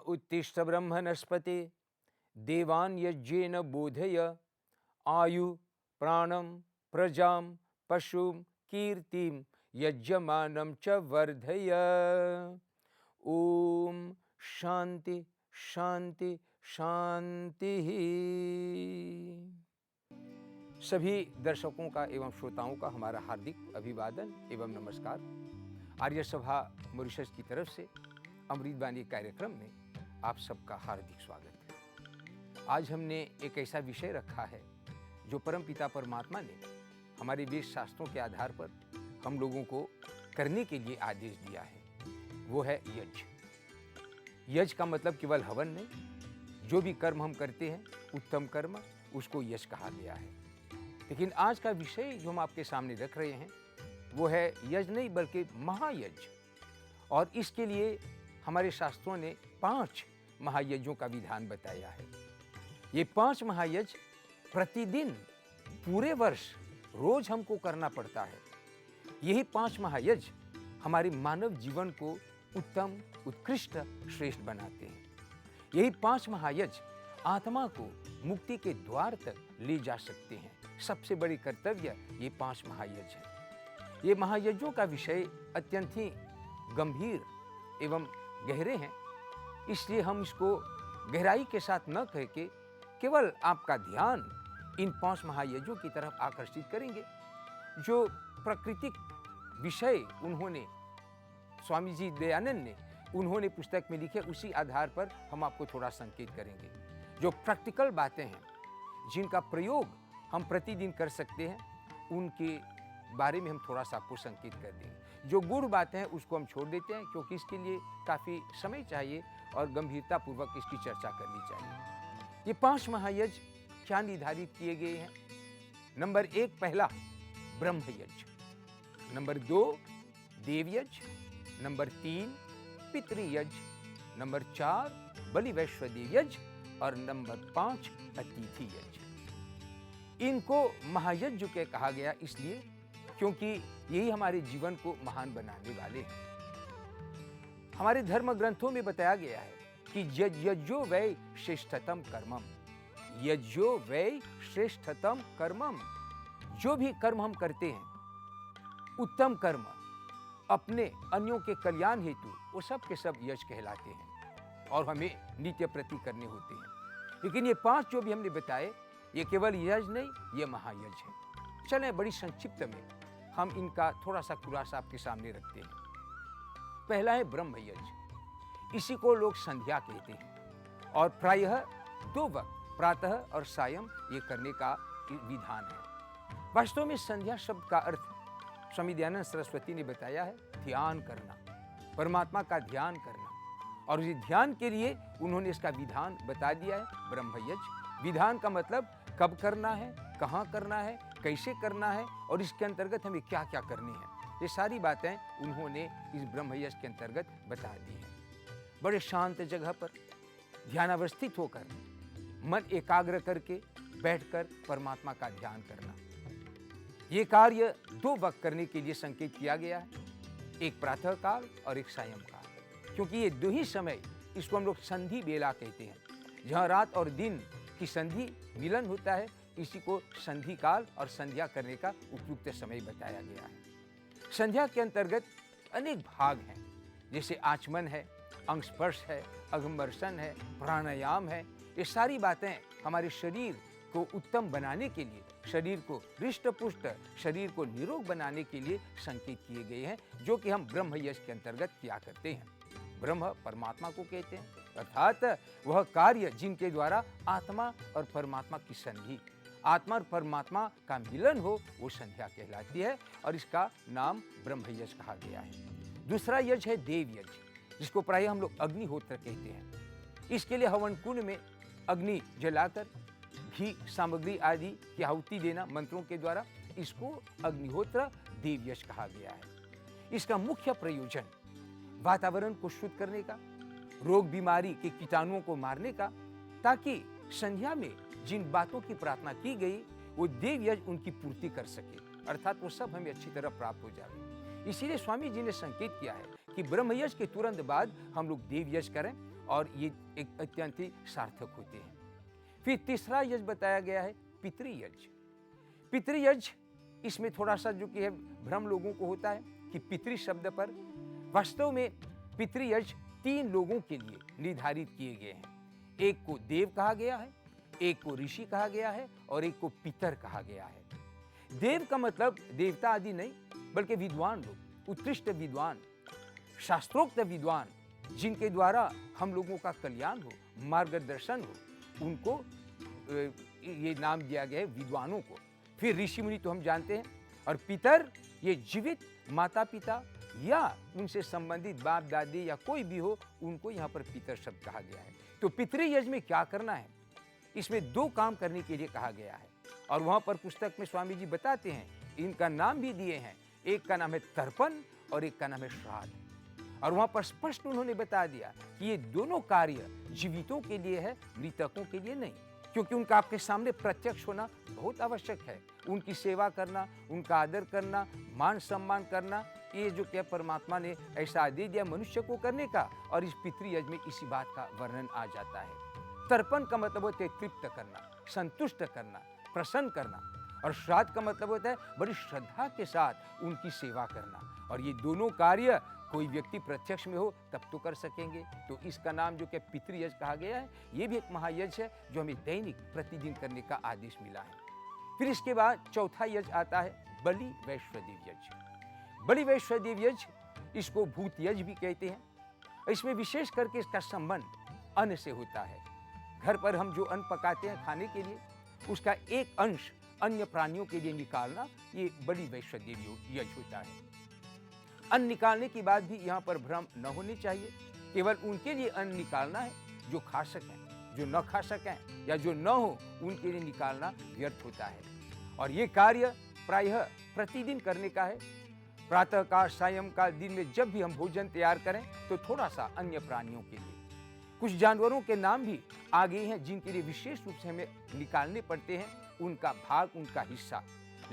उत्तिष्ठ ब्रह्मणस्पते देवान् यज्ञेन बोधय आयु प्राणं प्रजां पशुं कीर्तिं यज्ञमानं च वर्धय। ओम शांति शांति शांति। सभी दर्शकों का एवं श्रोताओं का हमारा हार्दिक अभिवादन एवं नमस्कार। आर्य सभा मॉरिशस की तरफ से अमृतवाणी कार्यक्रम में आप सबका हार्दिक स्वागत है। आज हमने एक ऐसा विषय रखा है जो परमपिता परमात्मा ने हमारे वेद शास्त्रों के आधार पर हम लोगों को करने के लिए आदेश दिया है, वो है यज्ञ। यज्ञ का मतलब केवल हवन नहीं, जो भी कर्म हम करते हैं उत्तम कर्म, उसको यज्ञ कहा गया है। लेकिन आज का विषय जो हम आपके सामने रख रहे हैं वो है यज्ञ नहीं बल्कि महायज्ञ। और इसके लिए हमारे शास्त्रों ने 5 महायज्ञों का विधान बताया है। ये 5 महायज्ञ प्रतिदिन पूरे वर्ष रोज हमको करना पड़ता है। यही 5 महायज्ञ हमारे मानव जीवन को उत्तम, उत्कृष्ट, श्रेष्ठ बनाते हैं। यही 5 महायज्ञ आत्मा को मुक्ति के द्वार तक ले जा सकते हैं। सबसे बड़ी कर्तव्य ये 5 महायज्ञ है। ये महायज्ञों का विषय अत्यंत ही गंभीर एवं गहरे हैं, इसलिए हम इसको गहराई के साथ न कह के केवल आपका ध्यान इन 5 महायज्ञों की तरफ आकर्षित करेंगे। जो प्राकृतिक विषय उन्होंने स्वामी जी दयानंद ने उन्होंने पुस्तक में लिखे, उसी आधार पर हम आपको थोड़ा संकेत करेंगे। जो प्रैक्टिकल बातें हैं जिनका प्रयोग हम प्रतिदिन कर सकते हैं, उनके बारे में हम थोड़ा सा आपको संकेत कर देंगे। जो गूढ़ बातें हैं उसको हम छोड़ देते हैं, क्योंकि इसके लिए काफ़ी समय चाहिए और गंभीरतापूर्वक इसकी चर्चा करनी चाहिए। ये 5 महायज्ञ क्या निर्धारित किए गए हैं? नंबर 1 पहला ब्रह्म यज्ञ, नंबर 2 देव यज्ञ, नंबर 3 पितृयज्ञ, नंबर 4 बलि वैश्वदेव यज्ञ और नंबर 5 अतिथि यज्ञ। इनको महायज्ञ के कहा गया इसलिए क्योंकि यही हमारे जीवन को महान बनाने वाले हैं। हमारे धर्म ग्रंथों में बताया गया है कि यज्ञो वै श्रेष्ठतम कर्मम, यज्ञो वै श्रेष्ठतम कर्मम। जो भी कर्म हम करते हैं उत्तम कर्म अपने अन्यों के कल्याण हेतु, वो सब के सब यज्ञ कहलाते हैं और हमें नित्य प्रति करने होते हैं। लेकिन ये 5 जो भी हमने बताए, ये केवल यज्ञ नहीं, ये महायज्ञ है। चलें बड़ी संक्षिप्त में हम इनका थोड़ा सा खुलासा आपके सामने रखते हैं। पहला है ब्रह्म यज्ञ। इसी को लोग संध्या कहते हैं और प्रायः 2 वक्त प्रातः और सायं ये करने का विधान है। वास्तव में संध्या शब्द का अर्थ स्वामी दयानंद सरस्वती ने बताया है ध्यान करना, परमात्मा का ध्यान करना। और इस ध्यान के लिए उन्होंने इसका विधान बता दिया है ब्रह्म यज्ञ। विधान का मतलब कब करना है, कहाँ करना है, कैसे करना है और इसके अंतर्गत हमें क्या क्या करने हैं, ये सारी बातें उन्होंने इस ब्रह्म यज्ञ के अंतर्गत बता दी हैं। बड़े शांत जगह पर ध्यानावस्थित होकर मन एकाग्र करके बैठकर परमात्मा का ध्यान करना। ये कार्य 2 वक्त करने के लिए संकेत किया गया है, एक प्रातः काल और एक सायं काल, क्योंकि ये 2 ही समय, इसको हम लोग संधि बेला कहते हैं, जहाँ रात और दिन की संधि मिलन होता है। इसी को संधि काल और संध्या करने का उपयुक्त समय बताया गया है। संध्या के अंतर्गत अनेक भाग हैं, जैसे आचमन है, अंगस्पर्श है, अगमर्शन है, प्राणायाम है। ये सारी बातें हमारे शरीर को उत्तम बनाने के लिए, शरीर को हृष्ट पुष्ट, शरीर को निरोग बनाने के लिए संकेत किए गए हैं, जो कि हम ब्रह्म यज्ञ के अंतर्गत किया करते हैं। ब्रह्म परमात्मा को कहते हैं, अर्थात वह कार्य जिनके द्वारा आत्मा और परमात्मा की संधि, आत्मा और परमात्मा का मिलन हो, वो संध्या कहलाती है और इसका नाम ब्रह्म यज्ञ कहा गया है। दूसरा यज्ञ है देव यज्ञ, जिसको प्राय हम लोग अग्निहोत्र कहते हैं। इसके लिए हवन कुंड में अग्नि जलाकर घी सामग्री आदि की आहुति देना मंत्रों के द्वारा, इसको अग्निहोत्र देव यज्ञ कहा गया है। इसका मुख्य प्रयोजन वातावरण को शुद्ध करने का, रोग बीमारी के कीटाणुओं को मारने का, ताकि संध्या में जिन बातों की प्रार्थना की गई वो देव यज्ञ उनकी पूर्ति कर सके, अर्थात वो सब हमें अच्छी तरह प्राप्त हो जाए। इसीलिए स्वामी जी ने संकेत किया है कि ब्रह्म यज्ञ के तुरंत बाद हम लोग देव यज्ञ करें और ये एक अत्यंत ही सार्थक होते हैं। फिर तीसरा यज्ञ बताया गया है पितृयज्ञ। पितृयज्ञ, इसमें थोड़ा सा जो कि है भ्रम लोगों को होता है कि पितृ शब्द पर, वास्तव में पितृयज्ञ 3 लोगों के लिए निर्धारित किए गए हैं। एक को देव कहा गया है, एक को ऋषि कहा गया है और एक को पितर कहा गया है। देव का मतलब देवता आदि नहीं, बल्कि विद्वान लोग, उत्कृष्ट विद्वान, शास्त्रोक्त विद्वान, जिनके द्वारा हम लोगों का कल्याण हो, मार्गदर्शन हो, उनको ये नाम दिया गया है विद्वानों को। फिर ऋषि मुनि तो हम जानते हैं, और पितर ये जीवित माता पिता या उनसे संबंधित बाप दादी या कोई भी हो, उनको यहाँ पर पितर शब्द कहा गया है। तो पितृयज्ञ में क्या करना है, इसमें 2 काम करने के लिए कहा गया है, और वहाँ पर पुस्तक में स्वामी जी बताते हैं, इनका नाम भी दिए हैं। एक का नाम है तर्पण और एक का नाम है श्राद्ध। और वहाँ पर स्पष्ट उन्होंने बता दिया कि ये दोनों कार्य जीवितों के लिए है, मृतकों के लिए नहीं, क्योंकि उनका आपके सामने प्रत्यक्ष होना बहुत आवश्यक है। उनकी सेवा करना, उनका आदर करना, मान सम्मान करना, ये जो क्या परमात्मा ने ऐसा आदेश दिया मनुष्य को करने का, और इस पितृयज्ञ में इसी बात का वर्णन आ जाता है। तर्पण का मतलब होता है तृप्त करना, संतुष्ट करना, प्रसन्न करना, और श्राद्ध का मतलब होता है बड़ी श्रद्धा के साथ उनकी सेवा करना। और ये दोनों कार्य कोई व्यक्ति प्रत्यक्ष में हो तब तो कर सकेंगे। तो इसका नाम जो कि पितृयज्ञ कहा गया है, ये भी एक महायज्ञ है जो हमें दैनिक प्रतिदिन करने का आदेश मिला है। फिर इसके बाद चौथा यज्ञ आता है बलि वैश्वदेव यज्ञ। बलि वैश्वदेव यज्ञ, इसको भूत यज्ञ भी कहते हैं। इसमें विशेष करके इसका संबंध अन्न से होता है। घर पर हम जो अन्न पकाते हैं खाने के लिए, उसका एक अंश अन्य प्राणियों के लिए निकालना, ये बलि वैश्वदेव यज्ञ होता है। अन्न निकालने के बाद भी यहाँ पर भ्रम न होनी चाहिए। केवल उनके लिए अन्न निकालना है जो खा सकें, जो न खा सकें या जो न हो उनके लिए निकालना व्यर्थ होता है। और ये कार्य प्रायः प्रतिदिन करने का है। प्रातःकाल, सायंकाल, दिन में जब भी हम भोजन तैयार करें तो थोड़ा सा अन्य प्राणियों के लिए। कुछ जानवरों के नाम भी आ गए हैं जिनके लिए विशेष रूप से हमें निकालने पड़ते हैं उनका भाग, उनका हिस्सा।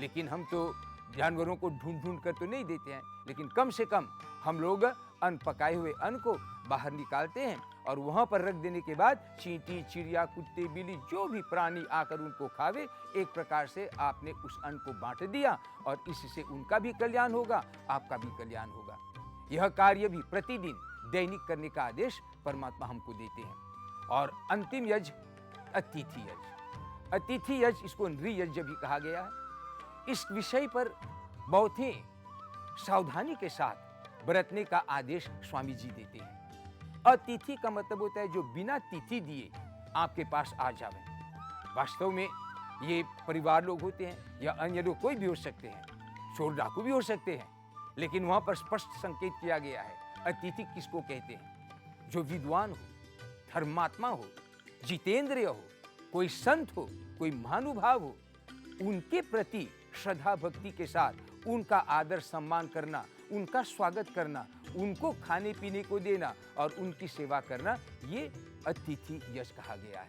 लेकिन हम तो जानवरों को ढूंढ ढूंढ कर तो नहीं देते हैं, लेकिन कम से कम हम लोग अन्न, पकाए हुए अन्न को बाहर निकालते हैं और वहाँ पर रख देने के बाद चींटी, चिड़िया, कुत्ते, बिल्ली, जो भी प्राणी आकर उनको खावे, एक प्रकार से आपने उस अन्न को बांट दिया और इससे उनका भी कल्याण होगा, आपका भी कल्याण होगा। यह कार्य भी प्रतिदिन दैनिक करने का आदेश परमात्मा हमको देते हैं। और अंतिम यज्ञ अतिथि यज्ञ। अतिथि यज्ञ, इसको नृयज्ञ भी कहा गया है। इस विषय पर बहुत ही सावधानी के साथ बरतने का आदेश स्वामी जी देते हैं। अतिथि का मतलब होता है जो बिना तिथि दिए आपके पास आ जावे। वास्तव में ये परिवार लोग होते हैं या अन्य लोग, कोई भी हो सकते हैं, चोर डाकू भी हो सकते हैं, लेकिन वहाँ पर स्पष्ट संकेत किया गया है अतिथि किसको कहते हैं। जो विद्वान हो, धर्मात्मा हो, जितेंद्रिय हो, कोई संत हो, कोई महानुभाव हो, उनके प्रति श्रद्धा भक्ति के साथ उनका आदर सम्मान करना, उनका स्वागत करना, उनको खाने पीने को देना और उनकी सेवा करना, ये अतिथि यज्ञ कहा गया है।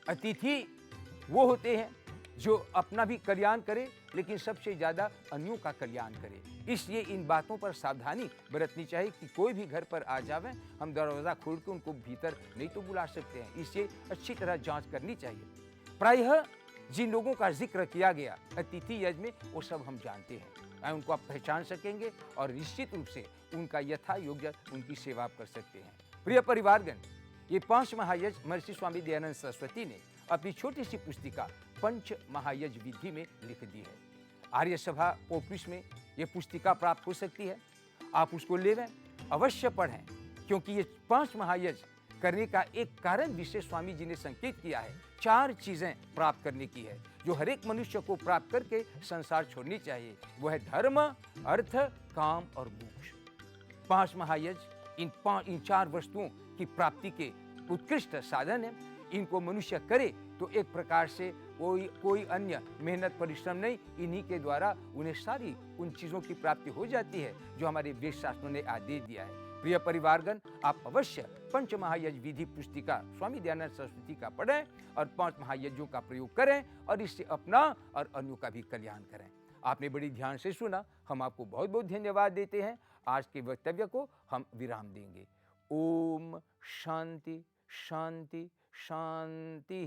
अतिथि वो होते हैं जो अपना भी कल्याण करे, लेकिन सबसे ज्यादा अन्यों का कल्याण करे। इसलिए इन बातों पर सावधानी बरतनी चाहिए कि कोई भी घर पर आ जावे, हम दरवाजा खोल के उनको भीतर नहीं तो बुला सकते हैं। इससे अच्छी तरह जांच करनी चाहिए। प्रायः जिन लोगों का जिक्र किया गया अतिथि यज्ञ में, वो सब हम जानते हैं, उनको आप पहचान सकेंगे और निश्चित रूप से उनका यथा योग्य उनकी सेवा कर सकते हैं। प्रिय परिवारगण, ये 5 महायज्ञ महर्षि स्वामी दयानंद सरस्वती ने अपनी छोटी सी पुस्तिका पंच महायज्ञ विधि में लिख दी है। आर्य सभा पोपिस में ये पुस्तिका प्राप्त हो सकती है। आप उसको लेवें, अवश्य पढ़ें, क्योंकि ये 5 महायज्ञ करने का एक कारण विशेष स्वामी जी ने संकेत किया है। 4 चीजें प्राप्त करने की है जो हर एक मनुष्य को प्राप्त करके संसार छोड़नी चाहिए। वो है धर्म, अर्थ, काम और मोक्ष। 5 महायज्ञ इन 4 वस्तुओं की प्राप्ति के उत्कृष्ट साधन है। इनको मनुष्य करे तो एक प्रकार से कोई अन्य मेहनत परिश्रम नहीं, इन्हीं के द्वारा उन्हें सारी उन चीजों की प्राप्ति हो जाती है जो हमारे वेद शास्त्रों ने आदेश दिया है। प्रिय परिवारगण, आप अवश्य पंच महायज्ञ विधि पुस्तिका स्वामी दयानंद सरस्वती का पढ़ें और 5 महायज्ञों का प्रयोग करें और इससे अपना और अन्यों का भी कल्याण करें। आपने बड़ी ध्यान से सुना, हम आपको बहुत बहुत धन्यवाद देते हैं। आज के वक्तव्य को हम विराम देंगे। ओम शांति शांति शांति।